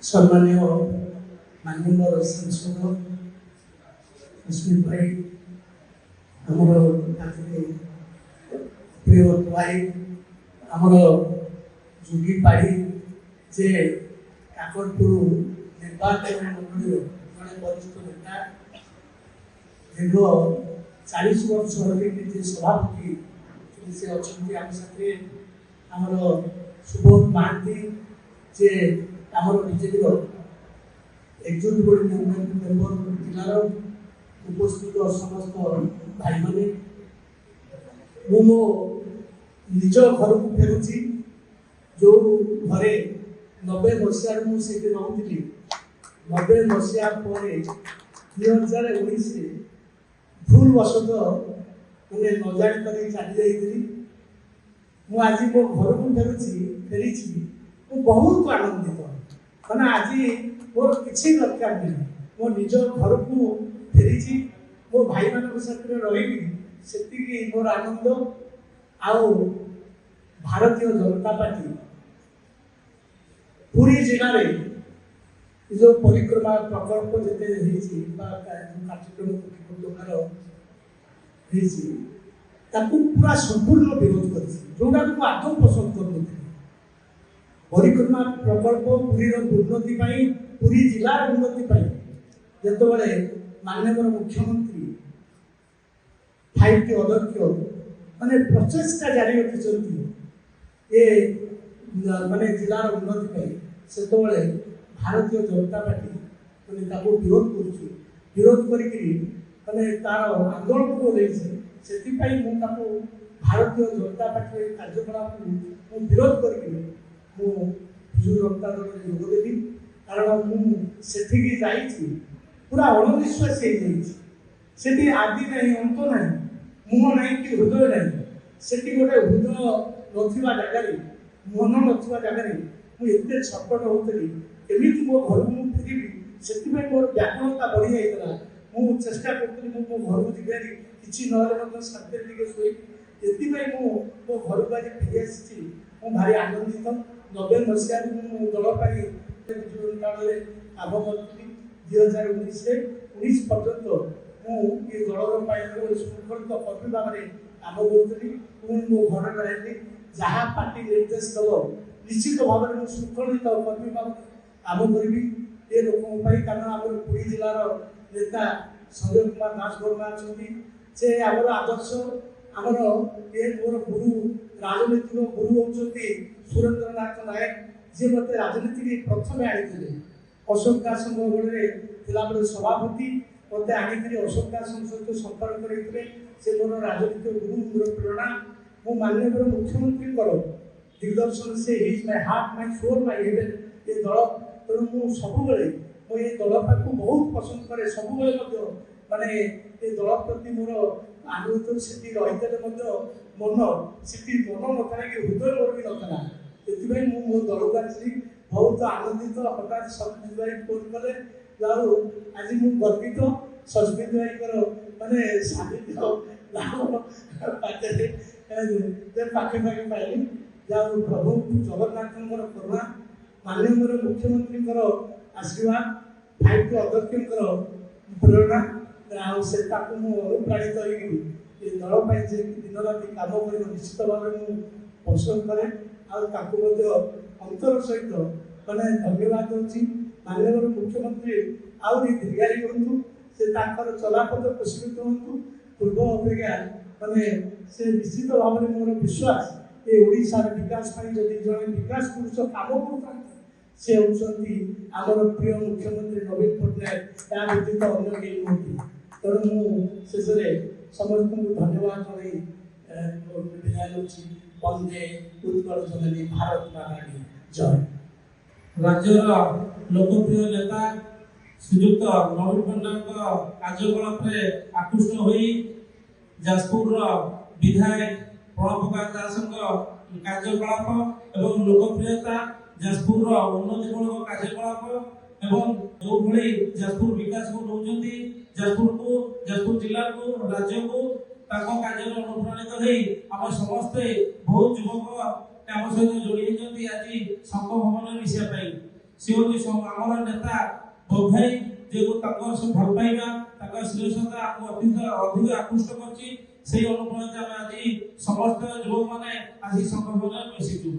सम्मान्य माननीय सांसद अस्मित भाई आमर प्रिय भाई आमर जोगी पाड़ी जे काकटपुर निर्वाचन मंडल जड़े वरिष्ठ नेता दीर्घ 40 वर्ष जे सभापति से अच्छा आम साथे आमर सुबोध महांती जे आमर बीजेपी एक्जिक्यूटिव मेंबर जिलार उपस्थित समस्त भाई मैंने मो निज घर को फेरुची जो घरे 90 मसीह मुझे रोली 90 मसीहा 2019 भूल वशत मैंने नजाणी कर चली जाइली आज मो घर को फेरी बहुत आनंदित मैंने आज मोर किसी दरकार नहीं मो निज घर को फेरी मो भाई मान साथ रही से मोर आनंद आओ भारतीय जनता पार्टी पूरी जिले में जो परिक्रमा प्रकल्प जिते कार्यक्रम पूरा संपूर्ण विरोध करोटा को आदौ पसंद कर परिक्रमा प्रकल्प पूरी उन्नति पूरी जिलार उन्नति जो माननीय मुख्यमंत्री 5टी अध्यक्ष माने प्रचेषा जारी रखिंट ये माने जिलार उन्नति से भारतीय जनता पार्टी मैंने विरोध करोध कर तार आंदोलन को से भारतीय जनता पार्टी कार्यकलाप विरोध कर जोगदेवी कारण मुझे पूरा अणविश्वास से आदि नहीं अंत ना मुह ना कि हृदय ना से गोटे हृदय नथिबा जगह मन नथिबा जगह मुझे छटपट होती केमी मो घर को फेरबी से मोर व्याकुलता बढ़ी जाता मुझे चेष्टा करी मो घर को जी किसी ना शांति शोई ये मो घर को आज फेरी आसी भारी आनंदित 90 मसीह दल काल काम करी 2019 पर्यंत मुझे दल शृंखलित कर्मी भाव में काम करी मो घर रही जहाँ पार्टी निर्देश दल निश्चित भाव में शृंखलित कर्मी भाव में काम करी ये लोक कारण आम पुरी जिलार नेता संजय कुमार दास वर्मा अच्छा से आमर आदर्श आमर ये मोर गुरु राजनीतिक गुरु होती सुरेंद्र नाथ नायक जी मत राजनीति प्रथम आनी अशोक दास बेले सभापति मत आनिक अशोक दास सहित संपर्क करते से मोर राजनीतिक गुरु मोर प्रेरणा मो माननीय मुख्यमंत्री दिग्दर्शन से is my heart my soul my heaven ये दल तेणु मुझे सब ये दल को बहुत पसंद करे सब माने ये दल प्रति मोर आनंद से रही मन से मन नथा कि हृदय मोर भी नथा से मो दल को आसी बहुत आनंदित हठात सस्मित भाई फोन कले जाऊ आज मुझे गर्वित सस्मित भाई माने सानिध्य पाखे पाखे पाइली जाऊ प्रभु जगन्नाथ करुणा माननीय मुख्यमंत्री आशीर्वाद 5टी अध्यक्ष प्रेरणा से अनुप्राणित ये दल दिन राति काम कर निश्चित भाव में पसंद कै अंतर सहित मैंने धन्यवाद दूसरी माननीय मुख्यमंत्री आहरी दीर्घायी हूँ से चलापथ प्रस्फुट हूँ पूर्व अपेक्षा मैंने से निश्चित भाव में मोर विश्वास ये ओडिशार विकास जदि जड़े विकास पुरुष काम कर से होती आमर प्रिय मुख्यमंत्री नवीन पट्टनायक या व्यतीत अन्य कई नुहति तेणु शेष समस्त को धन्यवाद जन विदाय लुची वंदे उत्कल जननी भारत माता की जय। राज्यर लोकप्रिय नेता श्रीयुक्त नवीन पट्टनायक कार्यकलाप आकृष्ट हो जाजपुर विधायक प्रणव प्रकाश दास कार्यकलाप एवं लोकप्रियता जाजपुर उन्नतिमूलक कार्यकलाप एवं जो भली जाजपुर विकास को नौकरी जाजपुर जिला को राज्य को कार्य अनुप्राणित हो आम समस्ते बहुत युवक आम सहित जोड़ी आज संघ भवन मिसाई से आमर नेता बघाई जे सब भल पाइबा श्रेष्ठता अधिक आकृष्ट कर अनुप्राणित आज समस्त युवक मैंने आज संकल्प मिशिचु।